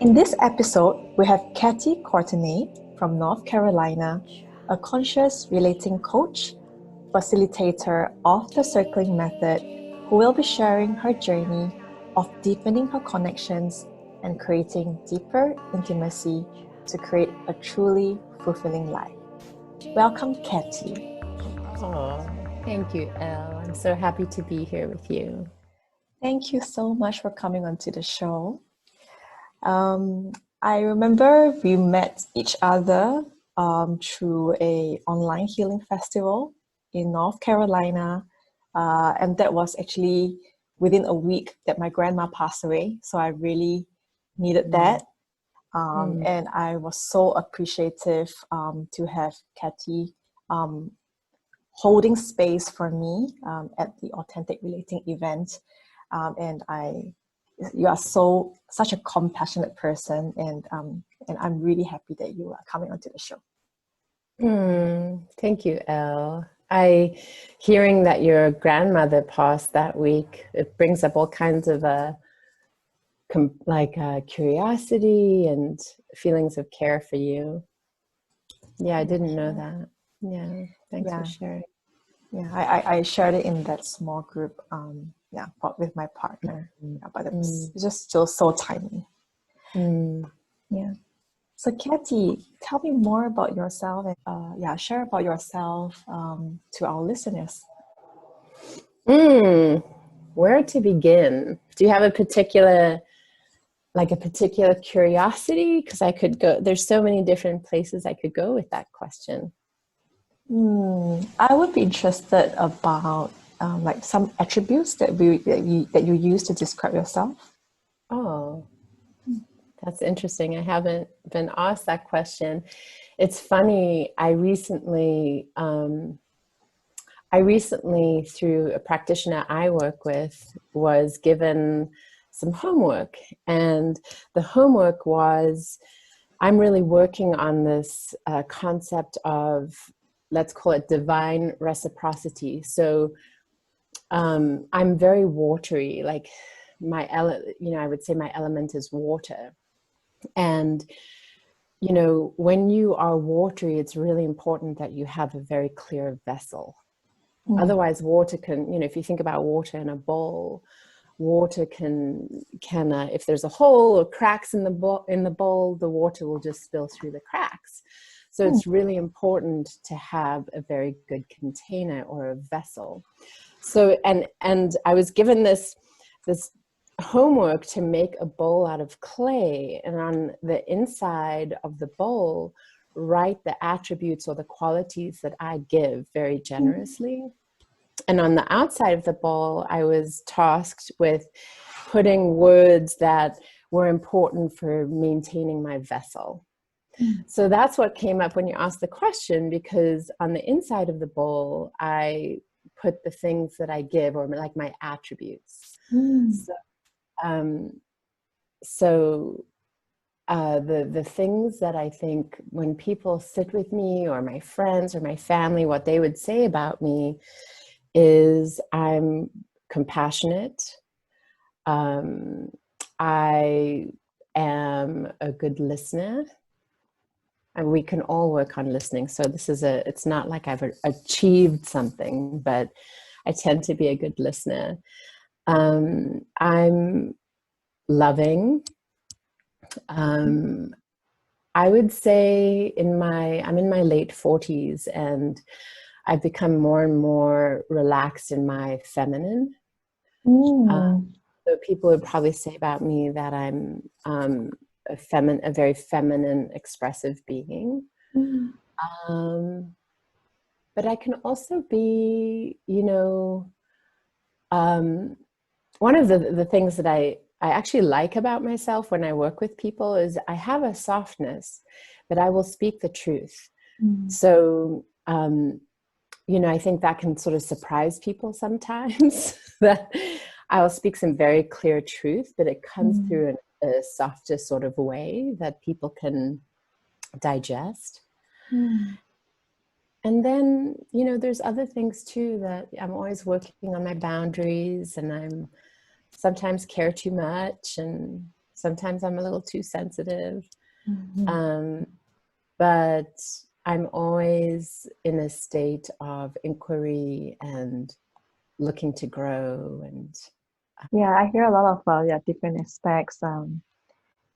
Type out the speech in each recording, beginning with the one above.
In this episode, we have Cathy Courtenay from North Carolina, a conscious relating coach, facilitator of the circling method, who will be sharing her journey of deepening her connections and creating deeper intimacy to create a truly fulfilling life. Welcome, Cathy. Oh, thank you, Elle. I'm so happy to be here with you. Thank you so much for coming onto the show. Um, I remember we met each other through a online healing festival in North Carolina, and that was actually within a week that my grandma passed away. So I really needed that, and I was so appreciative to have Cathy holding space for me at the Authentic Relating event, and you are such a compassionate person, and I'm really happy that you are coming onto the show. Thank you, Elle. Hearing that your grandmother passed that week, it brings up all kinds of curiosity and feelings of care for you. Yeah, I didn't know that. Yeah, thanks for sharing. Yeah, I shared it in that small group. With my partner. Yeah, but it's just still so timely. Yeah. So, Cathy, tell me more about yourself, and share about yourself to our listeners. Where to begin? Do you have a particular curiosity? Because I could go. There's so many different places I could go with that question. I would be interested about like some attributes that you use to describe yourself. Oh, that's interesting. I haven't been asked that question. It's funny. I recently, through a practitioner I work with, was given some homework, and the homework was, I'm really working on this concept of, let's call it divine reciprocity. So I'm very watery, like I would say my element is water. And, when you are watery, it's really important that you have a very clear vessel. Otherwise, water can, if you think about water in a bowl, water can if there's a hole or cracks in the bowl, the water will just spill through the cracks. So it's really important to have a very good container or a vessel. So and I was given this homework to make a bowl out of clay, and on the inside of the bowl, write the attributes or the qualities that I give very generously. And on the outside of the bowl, I was tasked with putting words that were important for maintaining my vessel. So that's what came up when you asked the question, because on the inside of the bowl, I put the things that I give, or like my attributes. The things that I think when people sit with me, or my friends or my family, what they would say about me is I'm compassionate. I am a good listener. And we can all work on listening. So it's not like I've achieved something, but I tend to be a good listener. I'm loving. I would say I'm in my late 40s, and I've become more and more relaxed in my feminine. So people would probably say about me that I'm a very feminine, expressive being. But I can also be, one of the things that I actually like about myself when I work with people is I have a softness, but I will speak the truth. So, I think that can sort of surprise people sometimes, that I will speak some very clear truth, but it comes through in a softer sort of way that people can digest. And then, there's other things too, that I'm always working on my boundaries, and I'm sometimes care too much, and Sometimes I'm a little too sensitive. Mm-hmm. But I'm always in a state of inquiry and looking to grow. And Yeah, I hear a lot of yeah, different aspects.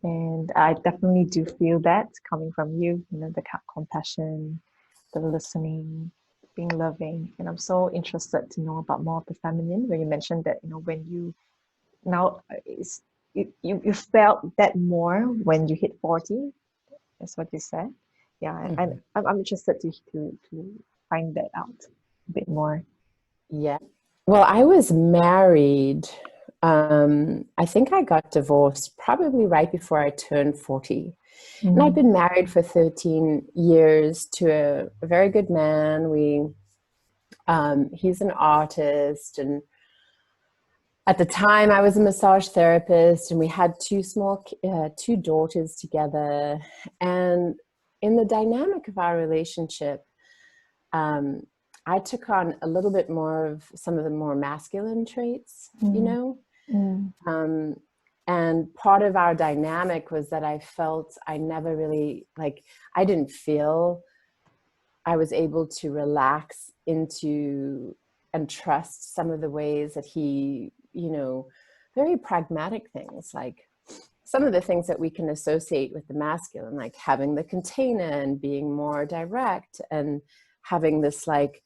And I definitely do feel that coming from you, you know, the compassion, the listening, being loving. And I'm so interested to know about more of the feminine when you mentioned that, you know, when you now it's you felt that more when you hit 40. That's what you said. Yeah, and mhm. I'm interested to find that out a bit more. Yeah. Well, I was married. I think I got divorced probably right before I turned 40. And I'd Mm. been married for 13 years to a very good man. He's an artist, and at the time I was a massage therapist, and we had two daughters together. And in the dynamic of our relationship, um, I took on a little bit more of some of the more masculine traits, you Mm. know. Mm. um, and part of our dynamic was that I felt I never really, like, I didn't feel I was able to relax into and trust some of the ways that he, very pragmatic things, like some of the things that we can associate with the masculine, like having the container and being more direct and having this, like,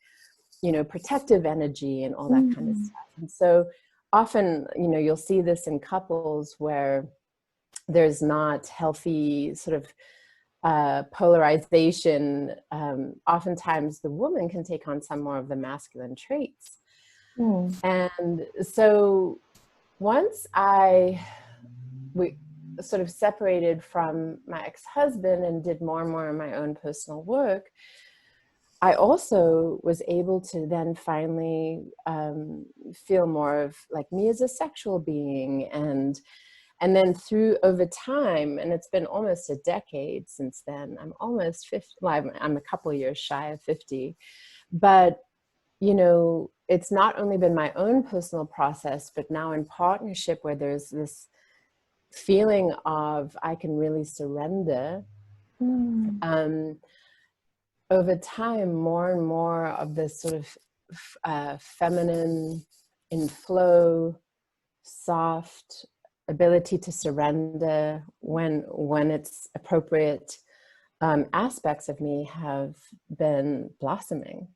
protective energy and all that kind of Mm. stuff. And so often, you'll see this in couples where there's not healthy sort of polarization. Oftentimes the woman can take on some more of the masculine traits. Mm. And so once we sort of separated from my ex-husband and did more and more of my own personal work, I also was able to then finally feel more of like me as a sexual being. And then through over time, and it's been almost a decade since then, I'm almost 50, well, I'm a couple of years shy of 50, but it's not only been my own personal process, but now in partnership where there's this feeling of I can really surrender. Mm. Um, Over time, more and more of this sort of feminine, in flow, soft ability to surrender when it's appropriate, aspects of me have been blossoming.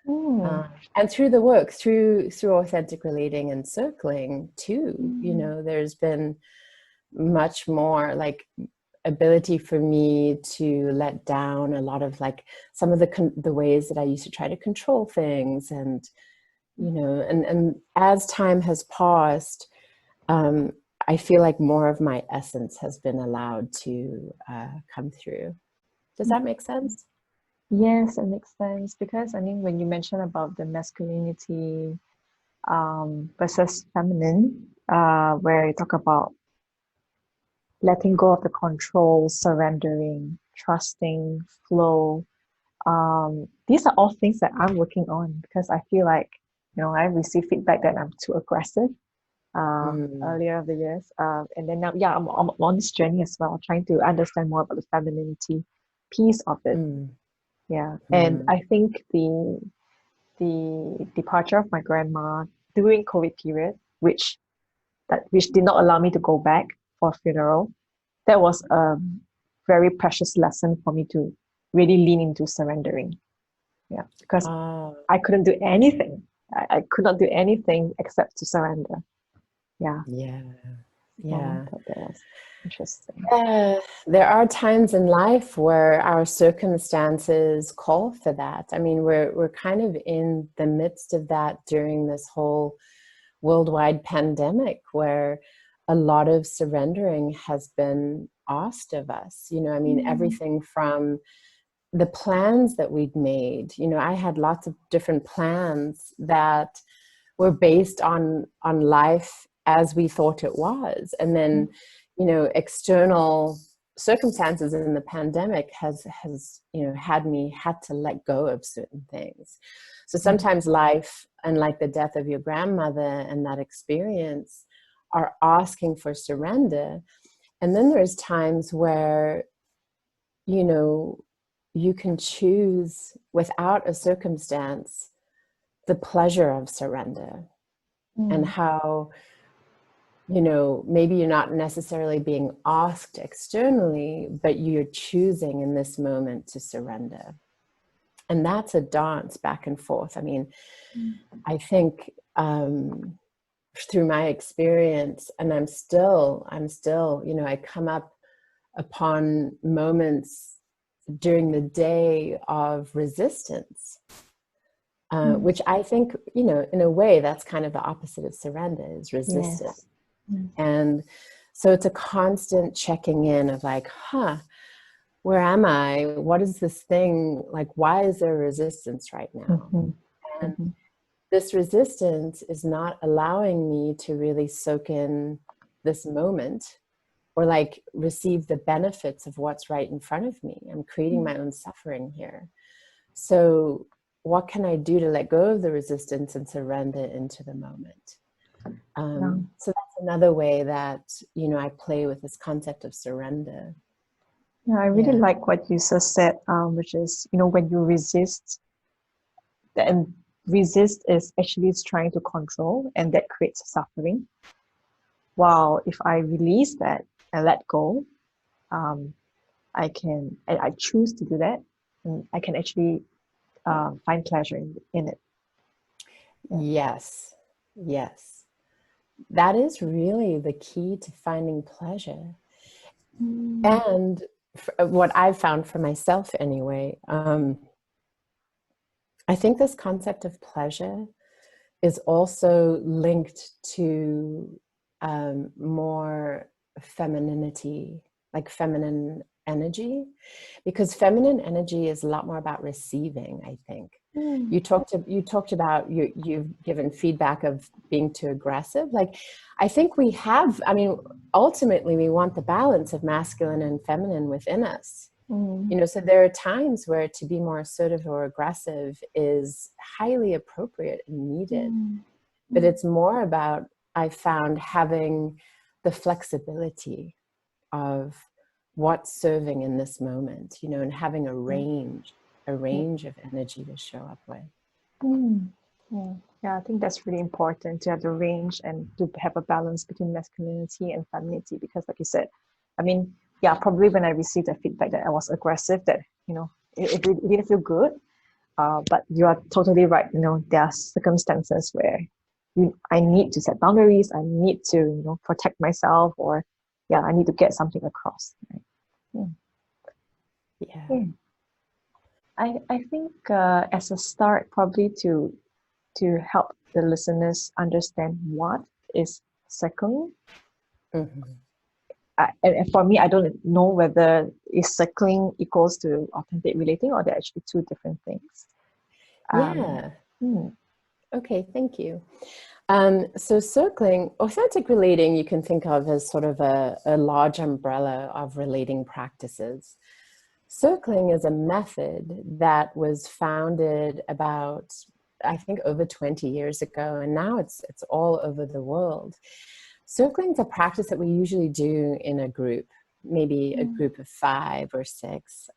Mm. Uh, and through the work, through authentic relating and circling too, Mm. there's been much more like ability for me to let down a lot of like some of the ways that I used to try to control things. And and as time has passed, um, I feel like more of my essence has been allowed to come through. Does that make sense? Yes, it makes sense because I mean when you mention about the masculinity versus feminine, where you talk about letting go of the control, surrendering, trusting, flow. These are all things that I'm working on because I feel like, you know, I received feedback that I'm too aggressive Mm, earlier of the years. And then now, yeah, I'm on this journey as well, trying to understand more about the femininity piece of it. mm, Yeah. And mm, I think the departure of my grandma during COVID period, which did not allow me to go back for a funeral, that was a very precious lesson for me to really lean into surrendering. Yeah, because oh, I couldn't do anything. I could not do anything except to surrender. Yeah, yeah, so yeah. I thought that was interesting. There are times in life where our circumstances call for that. I mean, we're kind of in the midst of that during this whole worldwide pandemic, where a lot of surrendering has been asked of us. I mean, Mm. everything from the plans that we'd made. I had lots of different plans that were based on life as we thought it was, and then external circumstances in the pandemic has had to let go of certain things. So Mm. sometimes life, and like the death of your grandmother and that experience, are asking for surrender. And then there's times where, you know, you can choose without a circumstance the pleasure of surrender, and how, you know, maybe you're not necessarily being asked externally, but you're choosing in this moment to surrender. And that's a dance back and forth. I mean, I think through my experience, and I'm still, you know, I come up upon moments during the day of resistance, which I think, you know, in a way, that's kind of the opposite of surrender, is resistance. Yes. And so it's a constant checking in of like, where am I? What is this thing? Like, why is there resistance right now? And this resistance is not allowing me to really soak in this moment, or like receive the benefits of what's right in front of me. I'm creating my own suffering here. So what can I do to let go of the resistance and surrender into the moment? So that's another way that, you know, I play with this concept of surrender. Yeah, I really like what you just said, which is, you know, when you resist, and resist is actually trying to control, and that creates suffering. While if I release that and let go, I choose to do that, and I can actually find pleasure in it. Yes, yes. That is really the key to finding pleasure. And what I've found for myself anyway, I think this concept of pleasure is also linked to more femininity, like feminine energy, because feminine energy is a lot more about receiving, I think. You talked about you've given feedback of being too aggressive. Like, I think we have, I mean, ultimately we want the balance of masculine and feminine within us. You know, so there are times where to be more assertive or aggressive is highly appropriate and needed. But it's more about, I found, having the flexibility of what's serving in this moment, you know, and having a range of energy to show up with. Yeah, I think that's really important, to have the range and to have a balance between masculinity and femininity, because like you said, I mean, yeah, probably when I received the feedback that I was aggressive, that, you know, it didn't feel good. But you are totally right. You know, there are circumstances where I need to set boundaries. I need to, you know, protect myself, or I need to get something across. Right? I think as a start, probably to help the listeners understand what is circling. And for me, I don't know whether is circling equals to authentic relating, or they're actually two different things. Okay, thank you. So circling, authentic relating, you can think of as sort of a large umbrella of relating practices. Circling is a method that was founded about, I think, over 20 years ago, and now it's all over the world. Circling is a practice that we usually do in a group, maybe a group of 5 or 6.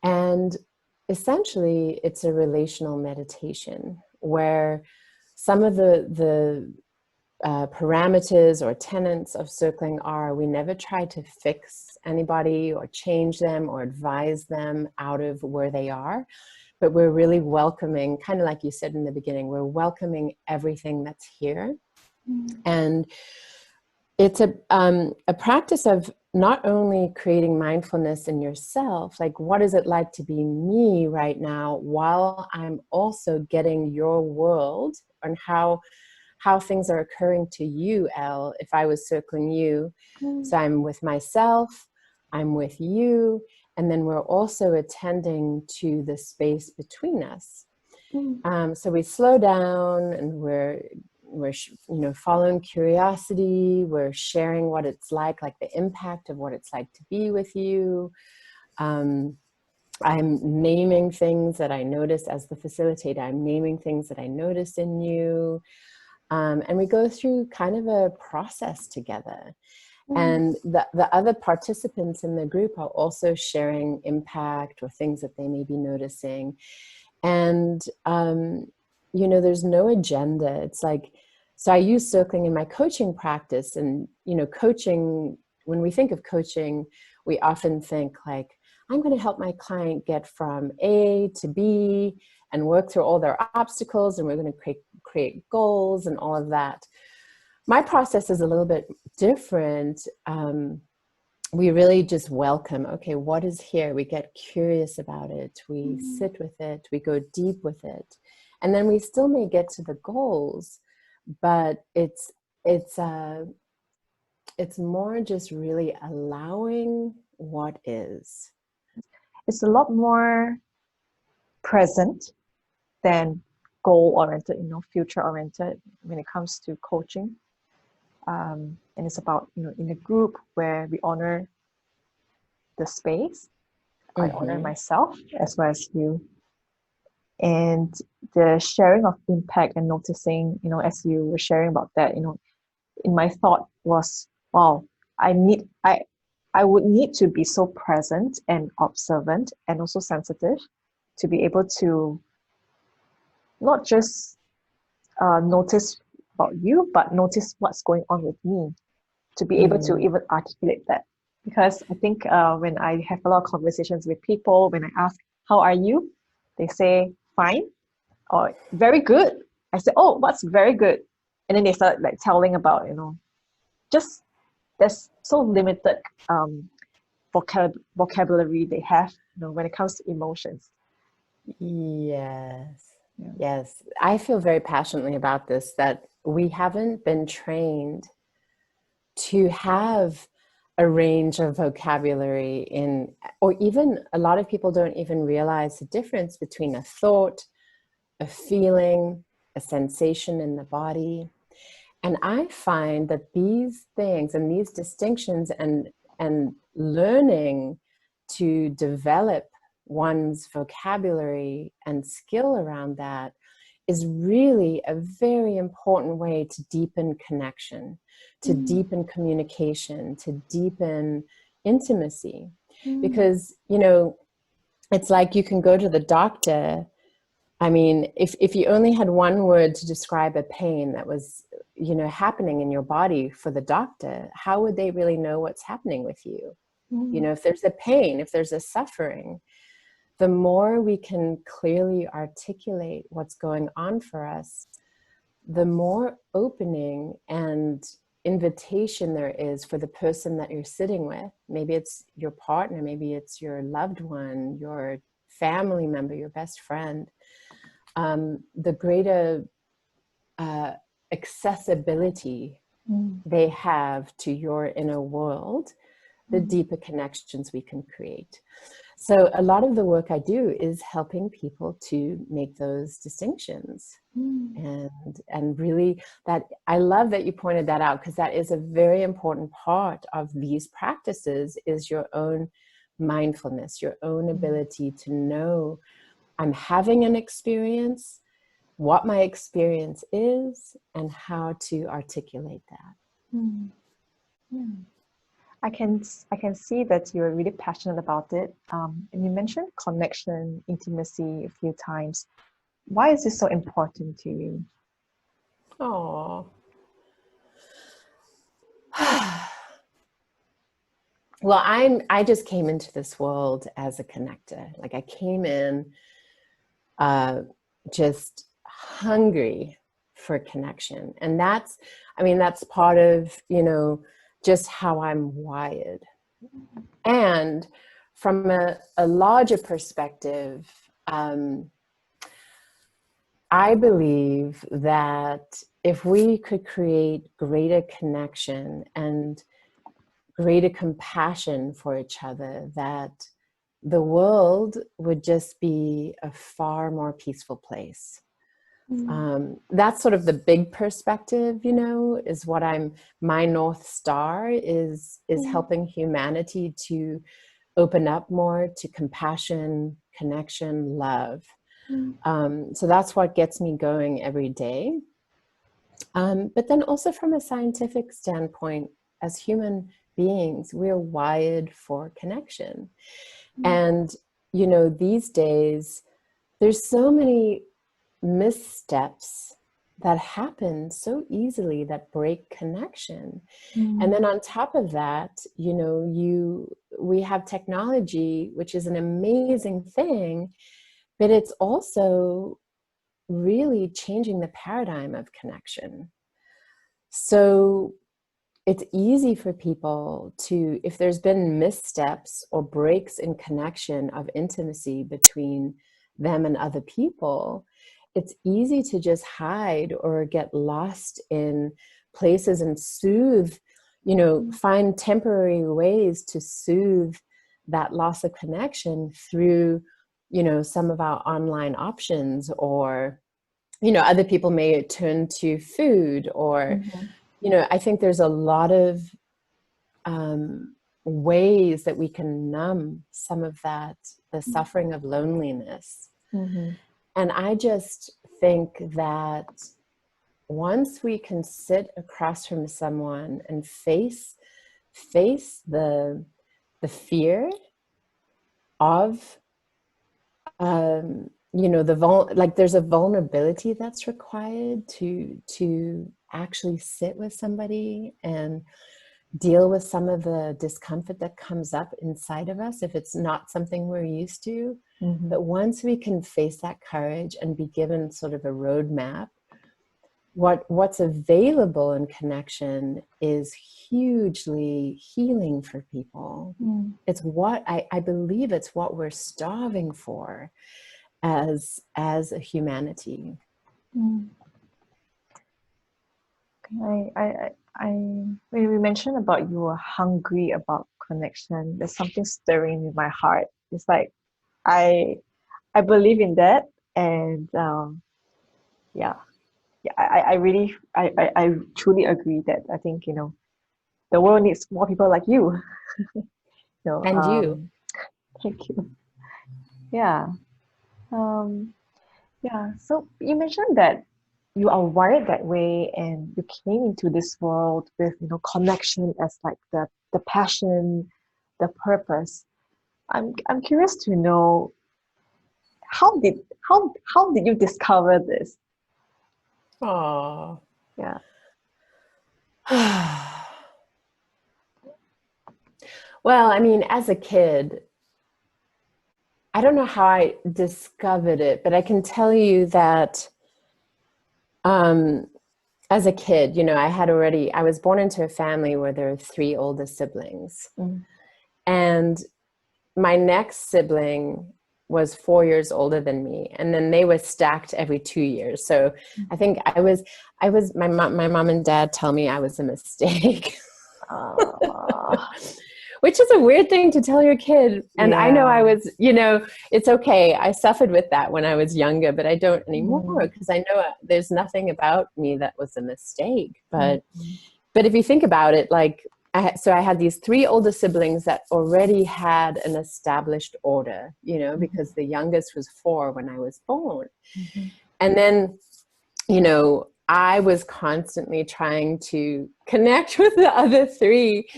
And essentially, it's a relational meditation where some of the parameters or tenets of circling are, we never try to fix anybody or change them or advise them out of where they are, but we're really welcoming, kind of like you said in the beginning, we're welcoming everything that's here. And it's a practice of not only creating mindfulness in yourself, like what is it like to be me right now, while I'm also getting your world and how things are occurring to you, Elle, if I was circling you. So I'm with myself, I'm with you, and then we're also attending to the space between us. So we slow down, and we're following curiosity. We're sharing what it's like the impact of what it's like to be with you. I'm naming things that I notice as the facilitator. I'm naming things that I notice in you. And we go through kind of a process together. Mm. And the other participants in the group are also sharing impact or things that they may be noticing. And, you know, there's no agenda. It's like, so I use circling in my coaching practice. And, you know, coaching, when we think of coaching, we often think like, I'm going to help my client get from A to B and work through all their obstacles, and we're going to create goals and all of that. My process is a little bit different. We really just welcome, okay, what is here? We get curious about it. We sit with it. We go deep with it. And then we still may get to the goals, but it's more just really allowing what is. It's a lot more present than goal-oriented, you know, future-oriented when it comes to coaching. And it's about, you know, in a group where we honor the space. I honor myself as well as you. And the sharing of impact and noticing, you know, as you were sharing about that, you know, in my thought was, wow, I would need to be so present and observant and also sensitive to be able to not just notice about you, but notice what's going on with me, to be able to even articulate that. Because I think when I have a lot of conversations with people, when I ask, how are you? They say, fine, or very good. I say, oh, what's very good? And then they start like telling about, you know, just there's so limited vocabulary they have, you know, when it comes to emotions. Yes. Yeah. Yes. I feel very passionately about this, that we haven't been trained to have a range of vocabulary in, or even a lot of people don't even realize the difference between a thought, a feeling, a sensation in the body. And I find that these things and these distinctions and learning to develop one's vocabulary and skill around that is really a very important way to deepen connection, to deepen communication, to deepen intimacy. Because, you know, it's like you can go to the doctor. I mean, if you only had one word to describe a pain that was, you know, happening in your body for the doctor, how would they really know what's happening with you? You know, if there's a pain, if there's a suffering, the more we can clearly articulate what's going on for us, the more opening and invitation there is for the person that you're sitting with. Maybe it's your partner, maybe it's your loved one, your family member, your best friend. The greater accessibility they have to your inner world, the deeper connections we can create. So a lot of the work I do is helping people to make those distinctions. And really, that I love that you pointed that out, because that is a very important part of these practices, is your own mindfulness, your own ability to know I'm having an experience, what my experience is, and how to articulate that. I can see that you're really passionate about it. And you mentioned connection, intimacy a few times. Why is this so important to you? Oh. Well, I just came into this world as a connector. Like, I came in just hungry for connection. And that's part of, you know, just how I'm wired. And from a larger perspective, I believe that if we could create greater connection and greater compassion for each other, that the world would just be a far more peaceful place. That's sort of the big perspective, you know, is what my North Star is helping humanity to open up more to compassion, connection, love. So that's what gets me going every day. But then also from a scientific standpoint, as human beings, we're wired for connection. And, you know, these days, there's so many missteps that happen so easily that break connection. And then on top of that, you know, we have technology, which is an amazing thing, but it's also really changing the paradigm of connection. So it's easy for people to, if there's been missteps or breaks in connection of intimacy between them and other people, it's easy to just hide or get lost in places and soothe, you know, find temporary ways to soothe that loss of connection through, you know, some of our online options, or, you know, other people may turn to food, or, you know, I think there's a lot of ways that we can numb some of that, the suffering of loneliness. And I just think that once we can sit across from someone and face the fear of, you know, like there's a vulnerability that's required to actually sit with somebody and deal with some of the discomfort that comes up inside of us if it's not something we're used to. But once we can face that courage and be given sort of a roadmap, what's available in connection is hugely healing for people. It's what I believe it's what we're starving for as a humanity. When we mentioned about you were hungry about connection, there's something stirring in my heart. It's like I believe in that, and I really I truly agree that I think, you know, the world needs more people like you. So And you. thank you. Yeah. Um, yeah. So you mentioned that you are wired that way, and you came into this world with, you know, connection as like the passion, the purpose. I'm curious to know how did how did you discover this? Aww. Yeah. Well, I mean, as a kid, I don't know how I discovered it, but I can tell you that as a kid, you know, I was born into a family where there are 3 older siblings. And my next sibling was 4 years older than me. And then they were stacked every 2 years. So I think my mom and dad tell me I was a mistake. Which is a weird thing to tell your kid. And I know I was, you know, it's okay. I suffered with that when I was younger, but I don't anymore, because I know there's nothing about me that was a mistake. But if you think about it, like, I had these 3 older siblings that already had an established order, you know, because the youngest was 4 when I was born. And then, you know, I was constantly trying to connect with the other 3.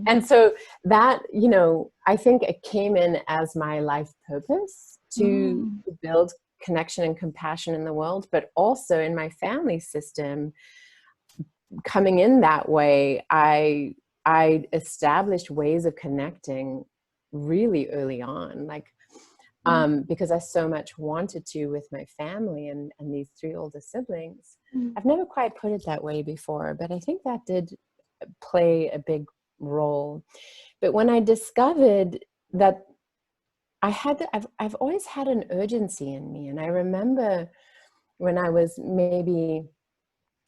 And so that, you know, I think it came in as my life purpose to build connection and compassion in the world, but also in my family system, coming in that way, I established ways of connecting really early on, like, because I so much wanted to with my family and these 3 older siblings. I've never quite put it that way before, but I think that did play a big role. But when I discovered that I've always had an urgency in me. And I remember when I was maybe,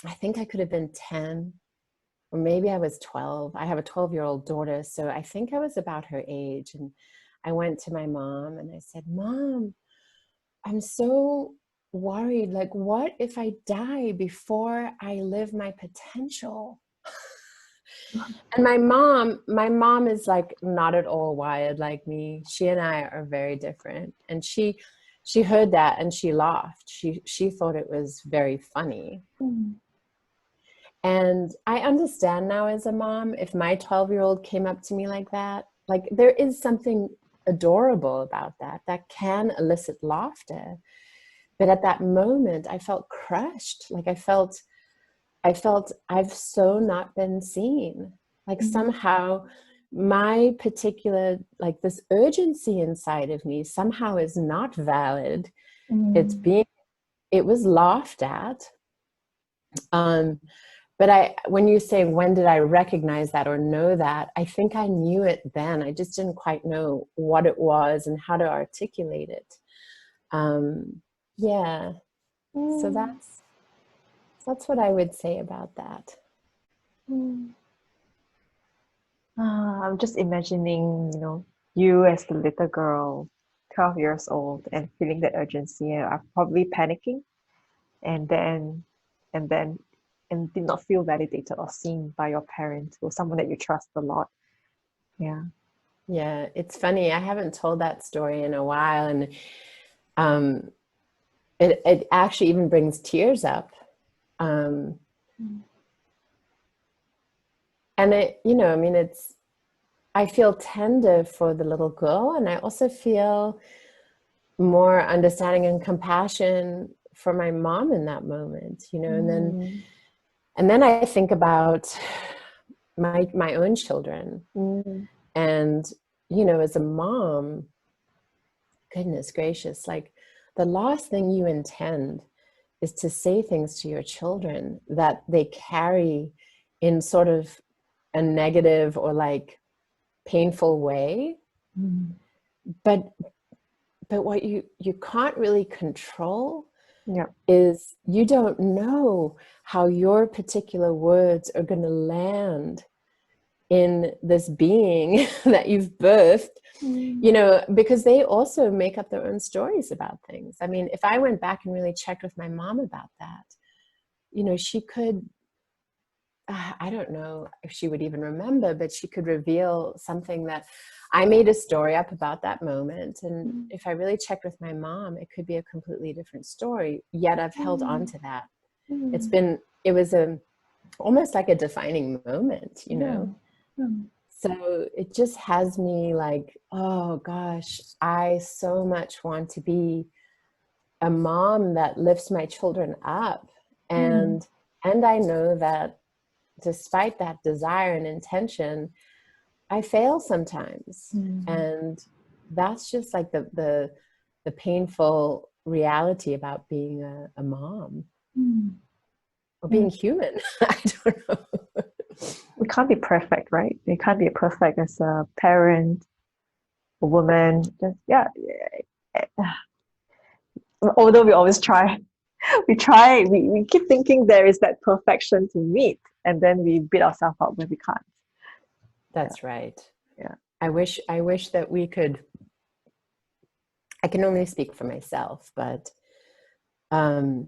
I think I could have been 10, or maybe I was 12. I have a 12-year-old daughter, so I think I was about her age. And I went to my mom and I said, "Mom, I'm so worried. Like, what if I die before I live my potential?" And my mom is like not at all wired like me. She and I are very different. And she heard that and she laughed. She thought it was very funny. And I understand now as a mom, if my 12-year-old came up to me like that, like there is something adorable about that, that can elicit laughter. But at that moment, I felt crushed. Like I felt I've so not been seen. Like somehow my particular, like this urgency inside of me somehow is not valid. It was laughed at. But when you say, when did I recognize that or know that? I think I knew it then. I just didn't quite know what it was and how to articulate it. Yeah. So that's what I would say about that. I'm just imagining, you as the little girl, 12 years old, and feeling that urgency, and are probably panicking, and then, and then, and did not feel validated or seen by your parent or someone that you trust a lot. Yeah. Yeah, it's funny. I haven't told that story in a while, and it actually even brings tears up. And I mean, I feel tender for the little girl, and I also feel more understanding and compassion for my mom in that moment, and then I think about my own children. And, as a mom, goodness gracious, like the last thing you intend is to say things to your children that they carry in sort of a negative or like painful way. But what you can't really control is you don't know how your particular words are going to land in this being that you've birthed, because they also make up their own stories about things. I mean, if I went back and really checked with my mom about that, she could, I don't know if she would even remember, but she could reveal something that I made a story up about that moment. And if I really checked with my mom, it could be a completely different story. Yet I've held on to that. It was almost like a defining moment, So it just has me like, oh gosh, I so much want to be a mom that lifts my children up. And I know that despite that desire and intention, I fail sometimes. And that's just like the painful reality about being a mom or being human. I don't know. We can't be perfect, right? We can't be perfect as a parent, a woman. Although we always try, we keep thinking there is that perfection to meet, and then we beat ourselves up when we can't. That's right. Yeah. I wish that we could. I can only speak for myself, but the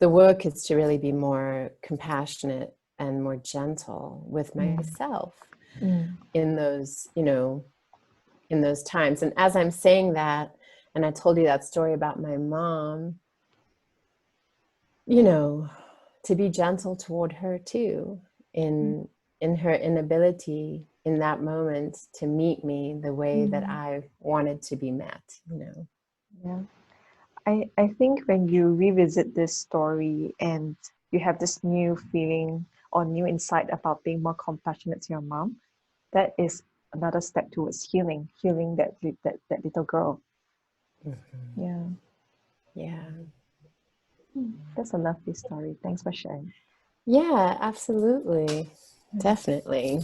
work is to really be more compassionate and more gentle with myself in those, in those times. And as I'm saying that, and I told you that story about my mom, to be gentle toward her too, in her inability in that moment to meet me the way that I wanted to be met, Yeah. I think when you revisit this story and you have this new feeling or new insight about being more compassionate to your mom, that is another step towards healing that little girl. Yeah. That's a lovely story. Thanks for sharing. Yeah, absolutely. Definitely.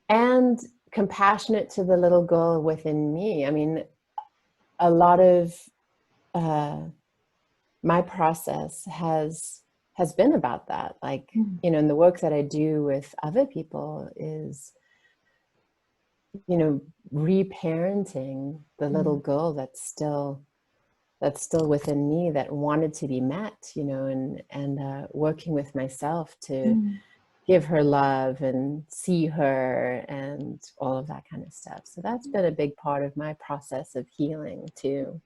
And compassionate to the little girl within me. I mean, a lot of my process has been about that. Like, and the work that I do with other people is, reparenting the little girl that's still within me that wanted to be met, and working with myself to give her love and see her and all of that kind of stuff. So that's been a big part of my process of healing too.